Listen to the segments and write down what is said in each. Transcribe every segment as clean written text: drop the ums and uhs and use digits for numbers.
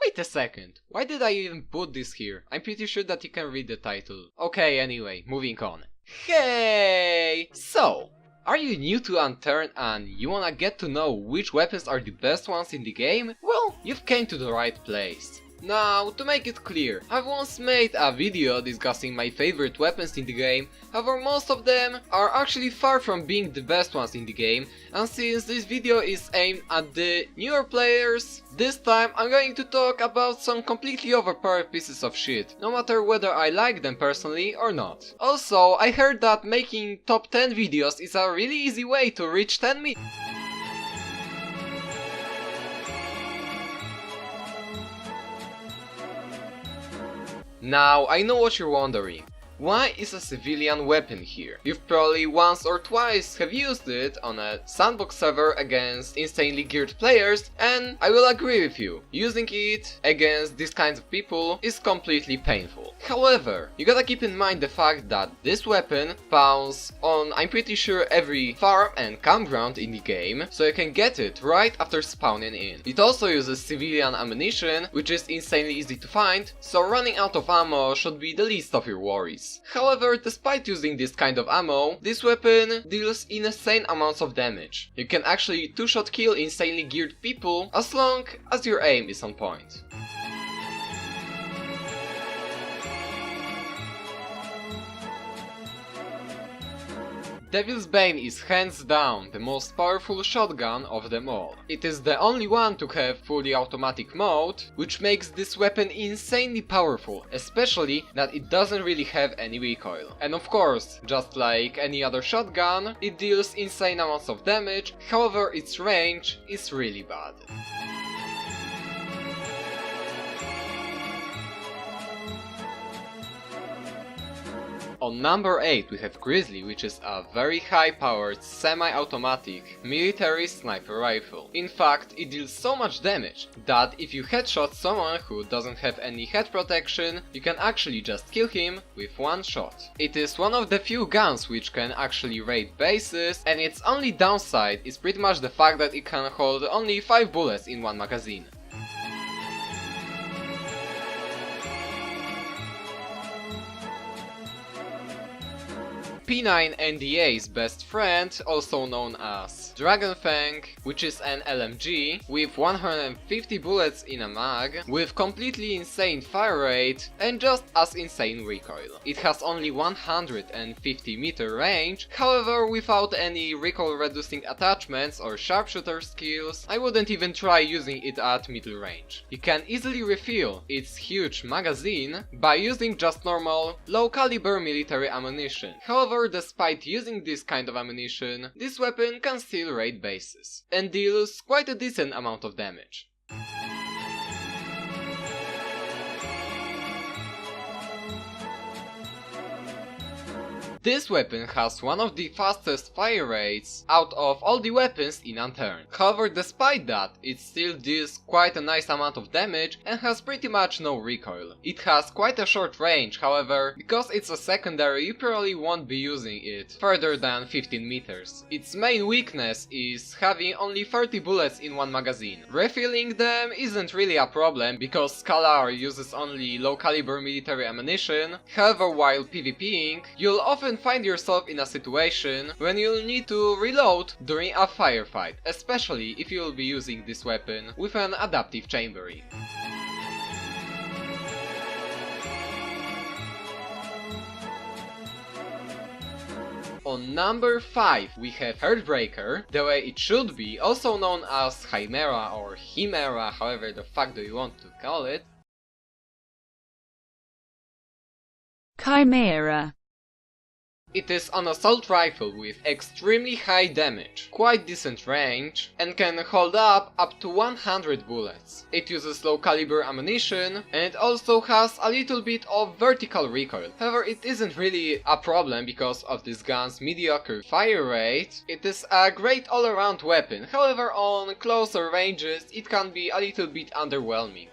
Wait a second, why did I even put this here? I'm pretty sure that you can read the title. Okay, anyway, moving on. Hey! So, are you new to Unturned and you wanna get to know which weapons are the best ones in the game? Well, you've came to the right place. Now, to make it clear, I've once made a video discussing my favorite weapons in the game, however most of them are actually far from being the best ones in the game, and since this video is aimed at the newer players, this time I'm going to talk about some completely overpowered pieces of shit, no matter whether I like them personally or not. Also, I heard that making top 10 videos is a really easy way to reach 10 million. Now, I know what you're wondering. Why is a civilian weapon here? You've probably once or twice have used it on a sandbox server against insanely geared players, and I will agree with you, using it against these kinds of people is completely painful. However, you gotta keep in mind the fact that this weapon spawns on, I'm pretty sure, every farm and campground in the game, so you can get it right after spawning in. It also uses civilian ammunition, which is insanely easy to find, so running out of ammo should be the least of your worries. However, despite using this kind of ammo, this weapon deals insane amounts of damage. You can actually two-shot kill insanely geared people as long as your aim is on point. Devil's Bane is hands down the most powerful shotgun of them all. It is the only one to have fully automatic mode, which makes this weapon insanely powerful, especially that it doesn't really have any recoil. And of course, just like any other shotgun, it deals insane amounts of damage, however its range is really bad. On number 8 we have Grizzly, which is a very high powered semi-automatic military sniper rifle. In fact, it deals so much damage that if you headshot someone who doesn't have any head protection, you can actually just kill him with one shot. It is one of the few guns which can actually raid bases, and its only downside is pretty much the fact that it can hold only 5 bullets in one magazine. P9 NDA's best friend, also known as Dragon Fang, which is an LMG with 150 bullets in a mag, with completely insane fire rate and just as insane recoil. It has only 150 meter range, however without any recoil reducing attachments or sharpshooter skills, I wouldn't even try using it at middle range. You can easily refill its huge magazine by using just normal low caliber military ammunition. However, despite using this kind of ammunition, this weapon can still raid bases, and deals quite a decent amount of damage. This weapon has one of the fastest fire rates out of all the weapons in Unturned. However, despite that, it still deals quite a nice amount of damage and has pretty much no recoil. It has quite a short range, however, because it's a secondary you probably won't be using it further than 15 meters. Its main weakness is having only 30 bullets in one magazine. Refilling them isn't really a problem because Scalar uses only low caliber military ammunition, however while PvPing, you'll often find yourself in a situation when you'll need to reload during a firefight, especially if you'll be using this weapon with an adaptive chambering. On number 5 we have Heartbreaker, the way it should be, also known as Chimera or Chimera, however the fuck do you want to call it. Chimera. It is an assault rifle with extremely high damage, quite decent range, and can hold up to 100 bullets. It uses low caliber ammunition, and it also has a little bit of vertical recoil. However, it isn't really a problem because of this gun's mediocre fire rate. It is a great all-around weapon, however on closer ranges it can be a little bit underwhelming.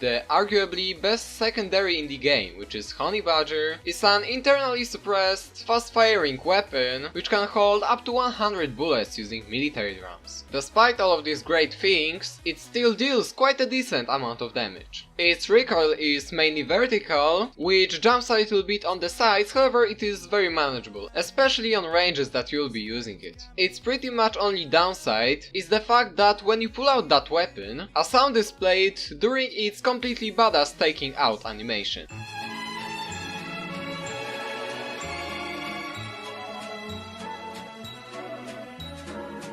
The arguably best secondary in the game, which is Honey Badger, is an internally suppressed, fast-firing weapon which can hold up to 100 bullets using military drums. Despite all of these great things, it still deals quite a decent amount of damage. Its recoil is mainly vertical, which jumps a little bit on the sides, however it is very manageable, especially on ranges that you'll be using it. Its pretty much only downside is the fact that when you pull out that weapon, a sound is played during its completely badass taking out animation.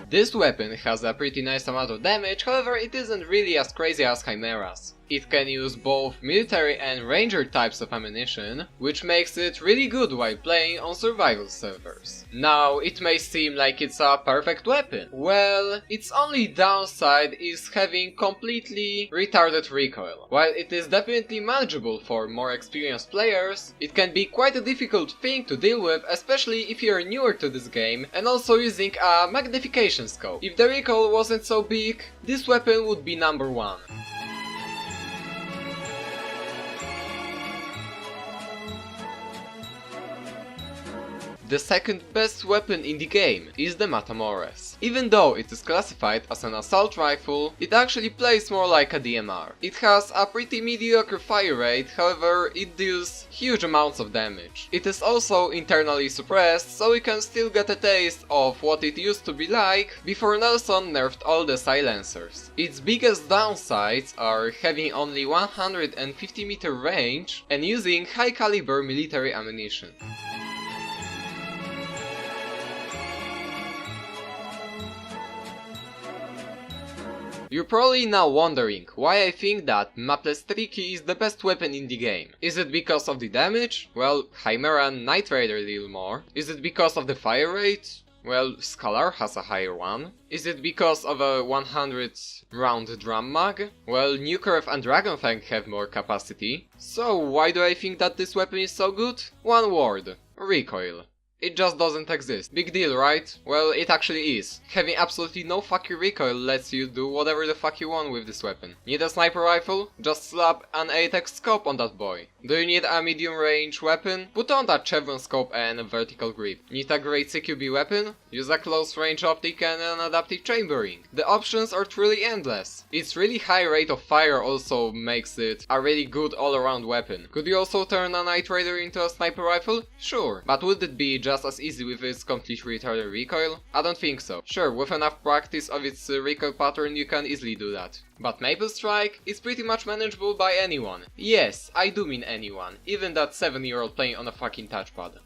This weapon has a pretty nice amount of damage, however it isn't really as crazy as Chimera's. It can use both military and ranger types of ammunition, which makes it really good while playing on survival servers. Now, it may seem like it's a perfect weapon. Well, its only downside is having completely retarded recoil. While it is definitely manageable for more experienced players, it can be quite a difficult thing to deal with, especially if you're newer to this game and also using a magnification scope. If the recoil wasn't so big, this weapon would be number one. The second best weapon in the game is the Matamoros. Even though it is classified as an assault rifle, it actually plays more like a DMR. It has a pretty mediocre fire rate, however it deals huge amounts of damage. It is also internally suppressed, so you can still get a taste of what it used to be like before Nelson nerfed all the silencers. Its biggest downsides are having only 150 meter range and using high caliber military ammunition. You're probably now wondering why I think that Mapless Tricky is the best weapon in the game. Is it because of the damage? Well, Chimera and Night Raider deal more. Is it because of the fire rate? Well, Scalar has a higher one. Is it because of a 100 round drum mag? Well, Nukerf and Dragonfang have more capacity. So why do I think that this weapon is so good? One word: recoil. It just doesn't exist. Big deal, right? Well, it actually is. Having absolutely no fucking recoil lets you do whatever the fuck you want with this weapon. Need a sniper rifle? Just slap an 8x scope on that boy. Do you need a medium range weapon? Put on that chevron scope and a vertical grip. Need a great CQB weapon? Use a close range optic and an adaptive chambering. The options are truly endless. Its really high rate of fire also makes it a really good all-around weapon. Could you also turn a Night Raider into a sniper rifle? Sure, but would it be just as easy with its completely retarded recoil? I don't think so. Sure, with enough practice of its recoil pattern you can easily do that. But Maple Strike is pretty much manageable by anyone. Yes, I do mean anyone, even that 7-year-old playing on a fucking touchpad.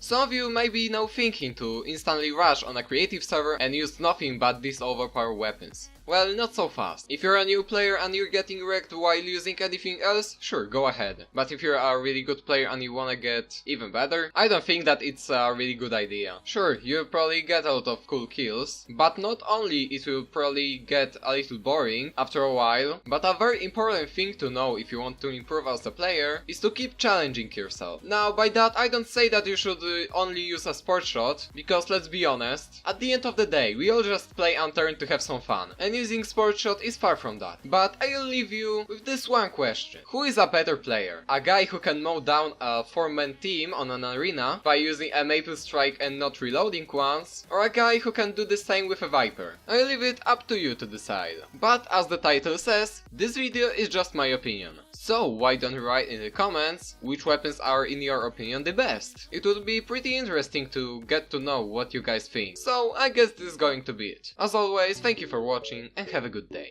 Some of you may be now thinking to instantly rush on a creative server and use nothing but these overpowered weapons. Well, not so fast. If you're a new player and you're getting wrecked while using anything else, sure, go ahead. But if you're a really good player and you wanna get even better, I don't think that it's a really good idea. Sure, you'll probably get a lot of cool kills, but not only it will probably get a little boring after a while, but a very important thing to know if you want to improve as a player is to keep challenging yourself. Now, by that I don't say that you should only use a sport shot, because let's be honest, at the end of the day we all just play Unturned to have some fun, and using sport shot is far from that. But I'll leave you with this one question: who is a better player? A guy who can mow down a 4-man team on an arena by using a Maple Strike and not reloading once, or a guy who can do the same with a Viper? I'll leave it up to you to decide. But as the title says, this video is just my opinion. So why don't you write in the comments which weapons are in your opinion the best? It would be pretty interesting to get to know what you guys think. So I guess this is going to be it. As always, thank you for watching and have a good day.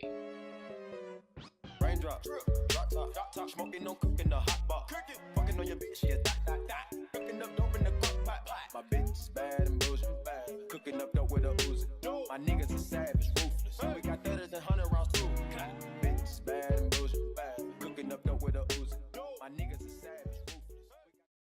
Raindrop, drop top, smoking, no cooking, the hot pot, fucking on your bitch, yeah, that.